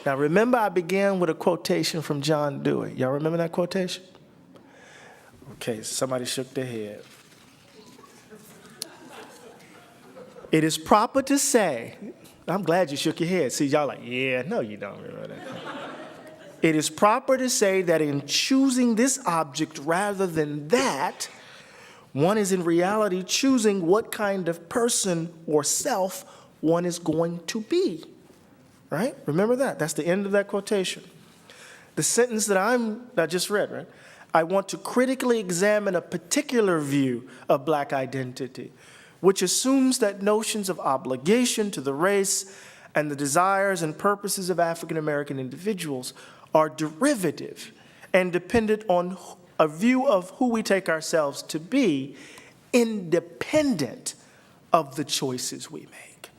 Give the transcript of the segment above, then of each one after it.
Now remember, I began with a quotation from John Dewey. Y'all remember that quotation? Okay, somebody shook their head. It is proper to say, I'm glad you shook your head. See, y'all like, yeah, no, you don't remember that. It is proper to say that in choosing this object rather than that, one is in reality choosing what kind of person or self one is going to be. Right? Remember that. That's the end of that quotation. The sentence that I just read, right? I want to critically examine a particular view of black identity, which assumes that notions of obligation to the race and the desires and purposes of African American individuals are derivative and dependent on a view of who we take ourselves to be, independent of the choices we make.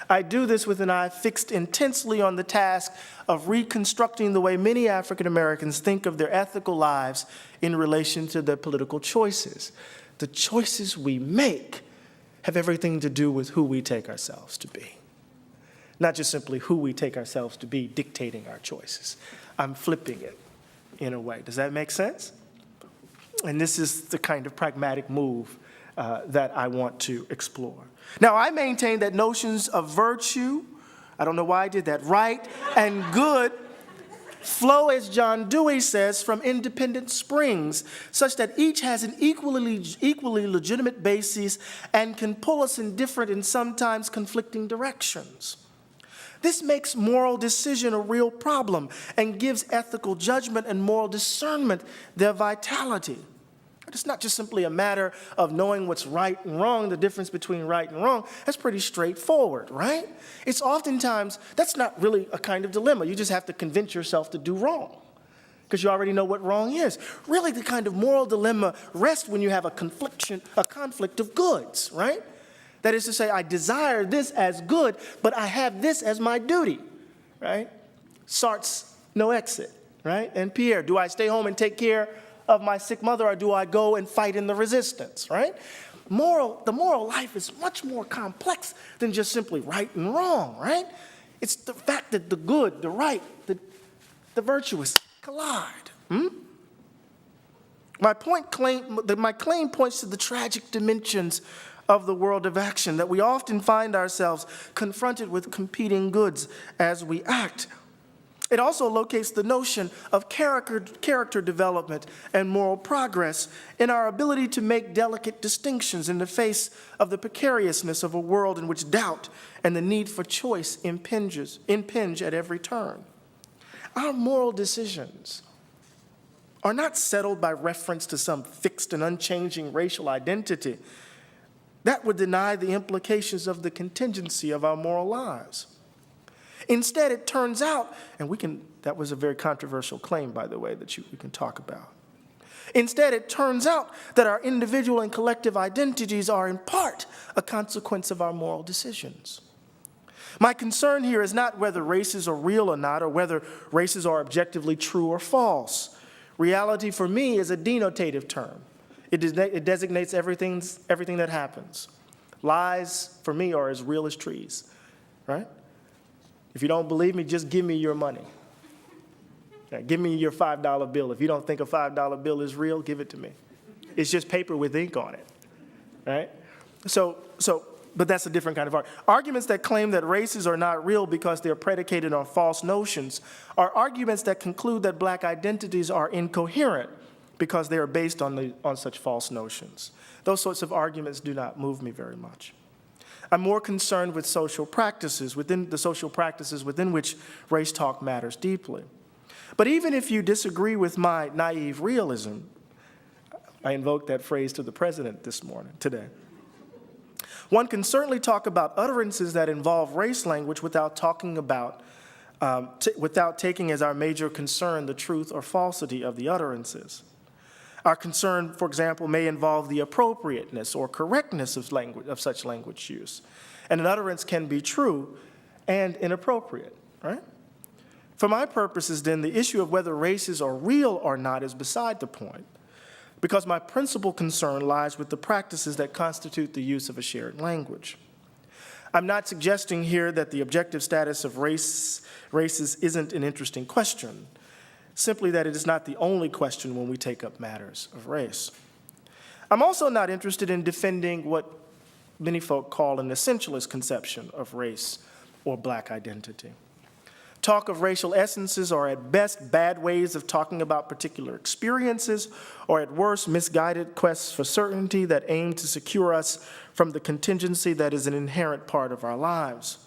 I do this with an eye fixed intensely on the task of reconstructing the way many African Americans think of their ethical lives in relation to their political choices. The choices we make have everything to do with who we take ourselves to be. Not just simply who we take ourselves to be dictating our choices. I'm flipping it in a way. Does that make sense? And this is the kind of pragmatic move that I want to explore. Now, I maintain that notions of virtue, I don't know why I did that, right and good, flow, as John Dewey says, from independent springs, such that each has an equally legitimate basis and can pull us in different and sometimes conflicting directions. This makes moral decision a real problem and gives ethical judgment and moral discernment their vitality. It's not just simply a matter of knowing what's right and wrong, the difference between right and wrong. That's pretty straightforward, right? It's oftentimes, that's not really a kind of dilemma. You just have to convince yourself to do wrong because you already know what wrong is. Really, the kind of moral dilemma rests when you have a conflict of goods, right? That is to say, I desire this as good, but I have this as my duty, right? Sartre's no exit, right? And Pierre, do I stay home and take care of my sick mother, or do I go and fight in the resistance, right? The moral life is much more complex than just simply right and wrong, right? It's the fact that the good, the right, the virtuous collide. My claim points to the tragic dimensions of the world of action, that we often find ourselves confronted with competing goods as we act. It also locates the notion of character development and moral progress in our ability to make delicate distinctions in the face of the precariousness of a world in which doubt and the need for choice impinge at every turn. Our moral decisions are not settled by reference to some fixed and unchanging racial identity. That would deny the implications of the contingency of our moral lives. Instead, it turns out, and that was a very controversial claim, by the way, that we can talk about. Instead, it turns out that our individual and collective identities are in part a consequence of our moral decisions. My concern here is not whether races are real or not, or whether races are objectively true or false. Reality for me is a denotative term. It designates everything that happens. Lies, for me, are as real as trees, right? If you don't believe me, just give me your money. Give me your $5 bill. If you don't think a $5 bill is real, give it to me. It's just paper with ink on it, right? But that's a different kind of argument. Arguments that claim that races are not real because they're predicated on false notions are arguments that conclude that black identities are incoherent because they are based on such false notions. Those sorts of arguments do not move me very much. I'm more concerned with social practices, within which race talk matters deeply. But even if you disagree with my naive realism, I invoked that phrase to the president today. One can certainly talk about utterances that involve race language without taking as our major concern the truth or falsity of the utterances. Our concern, for example, may involve the appropriateness or correctness of such language use. And an utterance can be true and inappropriate, right? For my purposes, then, the issue of whether races are real or not is beside the point, because my principal concern lies with the practices that constitute the use of a shared language. I'm not suggesting here that the objective status of races isn't an interesting question, simply that it is not the only question when we take up matters of race. I'm also not interested in defending what many folk call an essentialist conception of race or Black identity. Talk of racial essences are at best bad ways of talking about particular experiences, or at worst misguided quests for certainty that aim to secure us from the contingency that is an inherent part of our lives.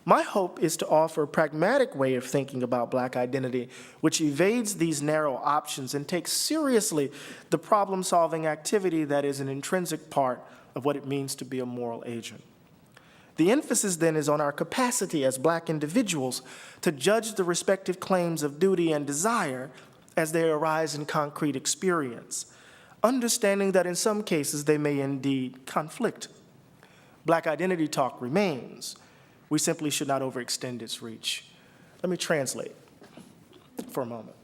My hope is to offer a pragmatic way of thinking about Black identity, which evades these narrow options and takes seriously the problem-solving activity that is an intrinsic part of what it means to be a moral agent. The emphasis then is on our capacity as Black individuals to judge the respective claims of duty and desire as they arise in concrete experience, understanding that in some cases they may indeed conflict. Black identity talk remains. We simply should not overextend its reach. Let me translate for a moment.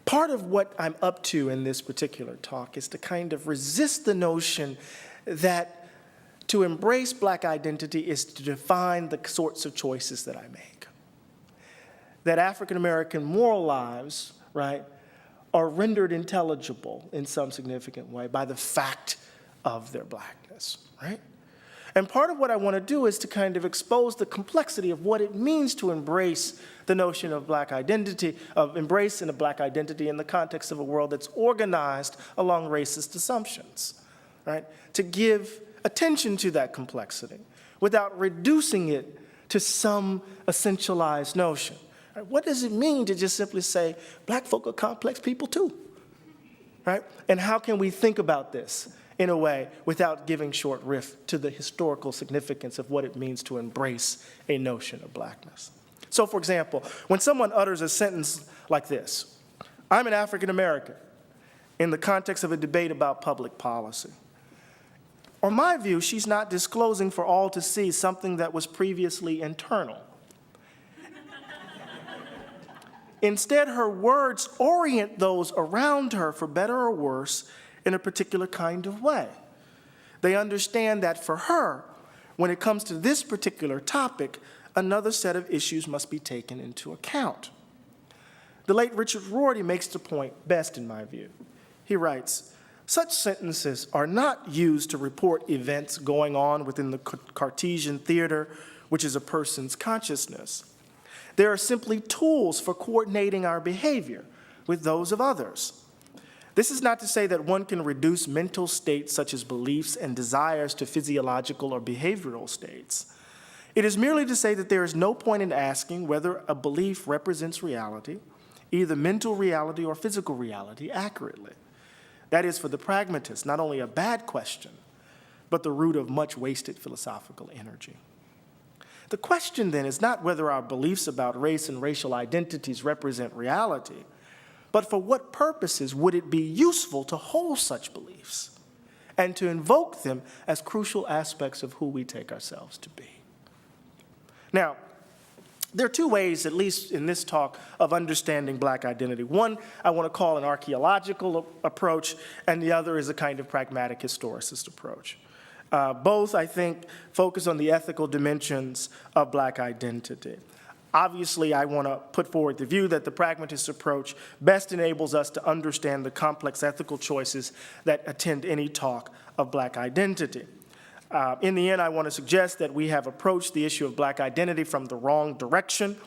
Part of what I'm up to in this particular talk is to kind of resist the notion that to embrace Black identity is to define the sorts of choices that I make. That African-American moral lives, right, are rendered intelligible in some significant way by the fact of their Blackness, right? And part of what I want to do is to kind of expose the complexity of what it means to embrace the notion of Black identity, of embracing a Black identity in the context of a world that's organized along racist assumptions, right? To give attention to that complexity without reducing it to some essentialized notion. Right? What does it mean to just simply say, Black folk are complex people too, right? And how can we think about this in a way without giving short rift to the historical significance of what it means to embrace a notion of Blackness? So, for example, when someone utters a sentence like this, I'm an African American, in the context of a debate about public policy, or my view, she's not disclosing for all to see something that was previously internal. Instead, her words orient those around her, for better or worse, in a particular kind of way. They understand that for her, when it comes to this particular topic, another set of issues must be taken into account. The late Richard Rorty makes the point best, in my view. He writes, such sentences are not used to report events going on within the Cartesian theater, which is a person's consciousness. They are simply tools for coordinating our behavior with those of others. This is not to say that one can reduce mental states such as beliefs and desires to physiological or behavioral states. It is merely to say that there is no point in asking whether a belief represents reality, either mental reality or physical reality, accurately. That is, for the pragmatist, not only a bad question, but the root of much wasted philosophical energy. The question, then, is not whether our beliefs about race and racial identities represent reality, but for what purposes would it be useful to hold such beliefs and to invoke them as crucial aspects of who we take ourselves to be. Now, there are two ways, at least in this talk, of understanding Black identity. One I want to call an archaeological approach, and the other is a kind of pragmatic historicist approach. Both, I think, focus on the ethical dimensions of Black identity. Obviously, I want to put forward the view that the pragmatist approach best enables us to understand the complex ethical choices that attend any talk of Black identity. In the end, I want to suggest that we have approached the issue of Black identity from the wrong direction.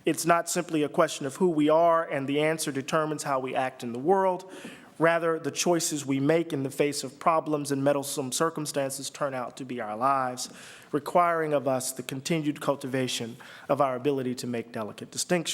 It's not simply a question of who we are and the answer determines how we act in the world. Rather, the choices we make in the face of problems and meddlesome circumstances turn out to be our lives, requiring of us the continued cultivation of our ability to make delicate distinctions.